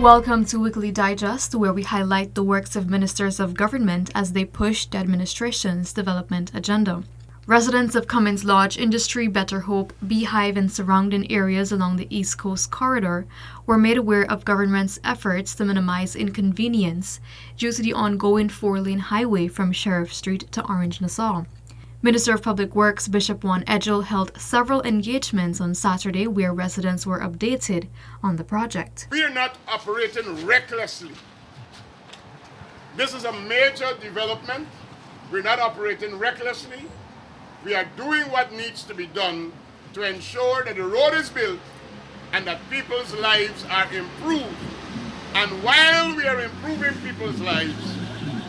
Welcome to Weekly Digest, where we highlight the works of ministers of government as they push the administration's development agenda. Residents of Cummins Lodge Industry, Better Hope, Beehive, and surrounding areas along the East Coast Corridor were made aware of government's efforts to minimize inconvenience due to the ongoing four-lane highway from Sheriff Street to Orange Nassau. Minister of Public Works Bishop Juan Edgell held several engagements on Saturday where residents were updated on the project. We are not operating recklessly. This is a major development. We're not operating recklessly. We are doing what needs to be done to ensure that the road is built and that people's lives are improved. And while we are improving people's lives,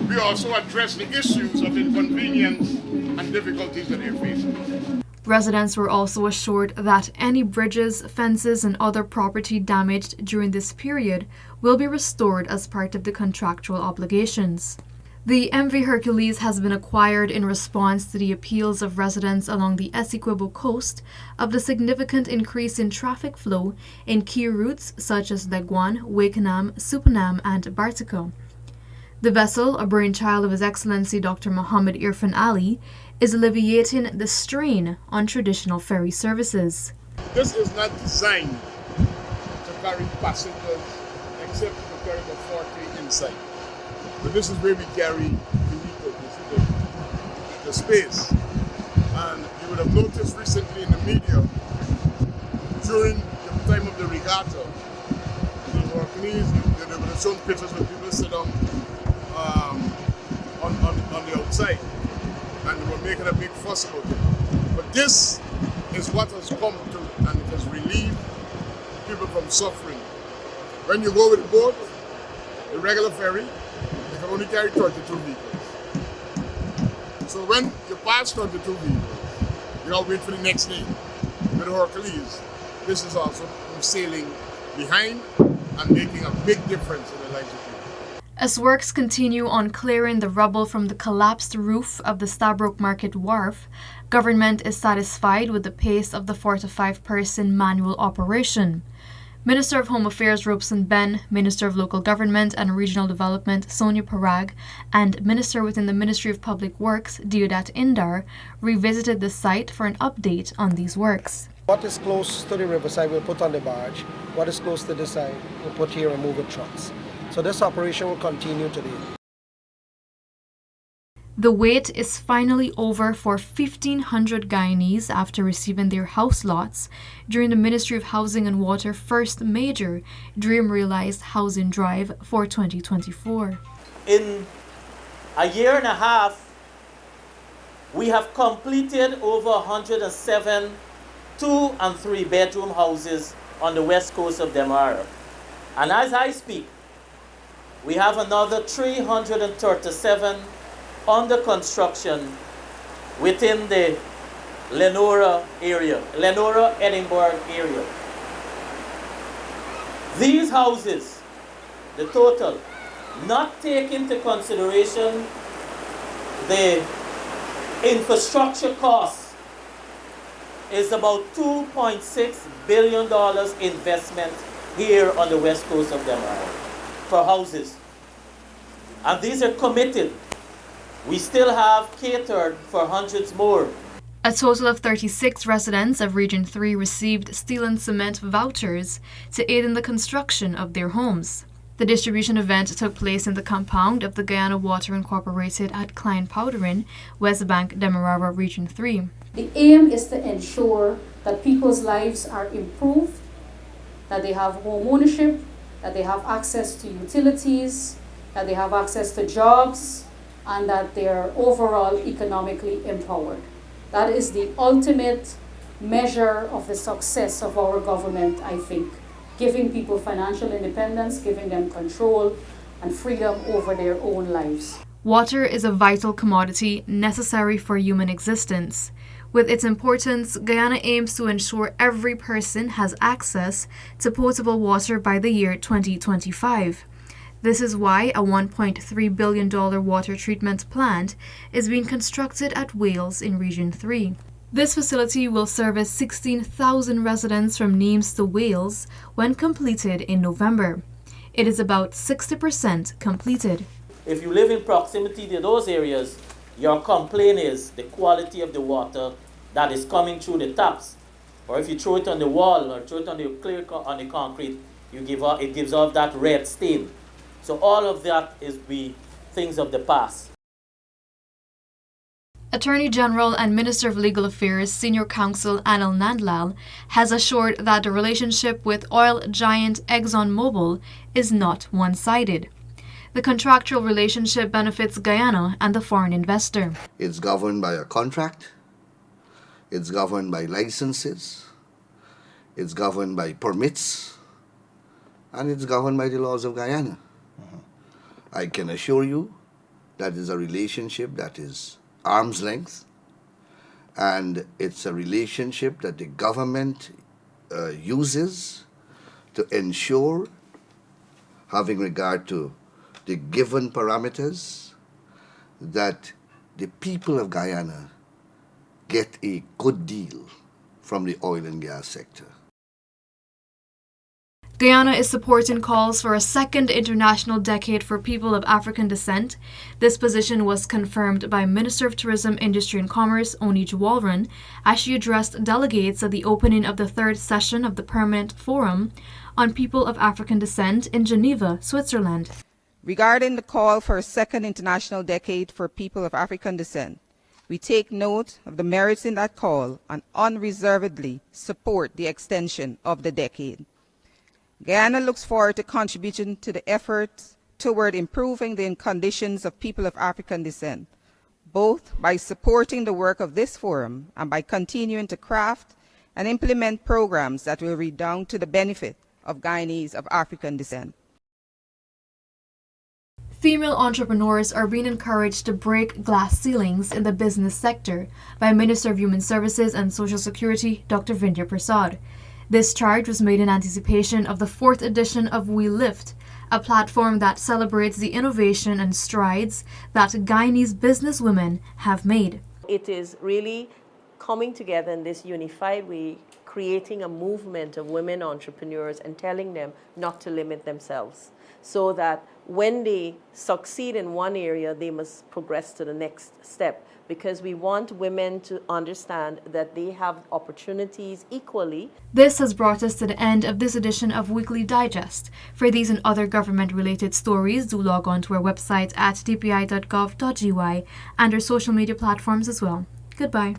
we also address the issues of inconvenience and difficulties that they're facing. Residents were also assured that any bridges, fences, and other property damaged during this period will be restored as part of the contractual obligations. The MV Hercules has been acquired in response to the appeals of residents along the Essequibo coast of the significant increase in traffic flow in key routes such as Leguan, Wakenham, Supanam, and Bartico. The vessel, a brainchild of His Excellency Dr. Muhammad Irfan Ali, is alleviating the strain on traditional ferry services. This is not designed to carry passengers except to carry the 40 inside. But this is where we carry the vehicle, the space. And you would have noticed recently in the media, during the time of the regatta, the Hercules, they would have shown pictures where people sit down on the outside, and they were making a big fuss about it. But this is what has come to, and it has relieved people from suffering. When you go with a boat, a regular ferry, you can only carry 32 vehicles. So when you pass 32 vehicles, you gotta wait for the next lane. With the Hercules, this is also sailing behind and making a big difference in the lives of people. As works continue on clearing the rubble from the collapsed roof of the Stabroek Market Wharf, government is satisfied with the pace of the 4 to 5 person manual operation. Minister of Home Affairs Robeson Ben, Minister of Local Government and Regional Development Sonia Parag, and Minister within the Ministry of Public Works Deodat Indar revisited the site for an update on these works. What is close to the riverside we'll put on the barge. What is close to the side we'll put here and move with trucks. So this operation will continue today. The wait is finally over for 1,500 Guyanese after receiving their house lots during the Ministry of Housing and Water first major Dream Realized Housing Drive for 2024. In a year and a half, we have completed over 107 2- and 3-bedroom houses on the west coast of Demerara. And as I speak, we have another 337 under construction within the Lenora area, Lenora-Edinburgh area. These houses, the total, not take into consideration the infrastructure costs, is about $2.6 billion investment here on the west coast of Demerara for houses. And these are committed. We still have catered for hundreds more. A total of 36 residents of Region 3 received steel and cement vouchers to aid in the construction of their homes. The distribution event took place in the compound of the Guyana Water Incorporated at Klein Powderin, West Bank, Demerara, Region 3. The aim is to ensure that people's lives are improved, that they have home ownership, that they have access to utilities, that they have access to jobs, and that they are overall economically empowered. That is the ultimate measure of the success of our government, I think. Giving people financial independence, giving them control and freedom over their own lives. Water is a vital commodity necessary for human existence. With its importance, Guyana aims to ensure every person has access to potable water by the year 2025. This is why a $1.3 billion water treatment plant is being constructed at Wales in Region 3. This facility will service 16,000 residents from Nimes to Wales when completed in November. it is about 60% completed. If you live in proximity to those areas, your complaint is the quality of the water that is coming through the taps. Or if you throw it on the wall or throw it on the concrete, it gives off that red stain. So all of that is things of the past. Attorney General and Minister of Legal Affairs Senior Counsel Anil Nandlal has assured that the relationship with oil giant ExxonMobil is not one-sided. The contractual relationship benefits Guyana and the foreign investor. It's governed by a contract, it's governed by licenses, it's governed by permits, and it's governed by the laws of Guyana. I can assure you that is a relationship that is arm's length, and it's a relationship that the government uses to ensure, having regard to the given parameters, that the people of Guyana get a good deal from the oil and gas sector. Guyana is supporting calls for a second International Decade for People of African Descent. This position was confirmed by Minister of Tourism, Industry and Commerce, Oni Jawalran, as she addressed delegates at the opening of the third session of the Permanent Forum on People of African Descent in Geneva, Switzerland. Regarding the call for a second International Decade for People of African Descent, we take note of the merits in that call and unreservedly support the extension of the decade. Guyana looks forward to contributing to the efforts toward improving the conditions of people of African descent, both by supporting the work of this forum and by continuing to craft and implement programs that will redound to the benefit of Guyanese of African descent. Female entrepreneurs are being encouraged to break glass ceilings in the business sector by Minister of Human Services and Social Security, Dr. Vindhya Prasad. This charge was made in anticipation of the 4th edition of We Lift, a platform that celebrates the innovation and strides that Guyanese businesswomen have made. It is really coming together in this unified way, creating a movement of women entrepreneurs and telling them not to limit themselves, so that when they succeed in one area, they must progress to the next step, because we want women to understand that they have opportunities equally. This has brought us to the end of this edition of Weekly Digest. For these and other government-related stories, do log on to our website at dpi.gov.gy and our social media platforms as well. Goodbye.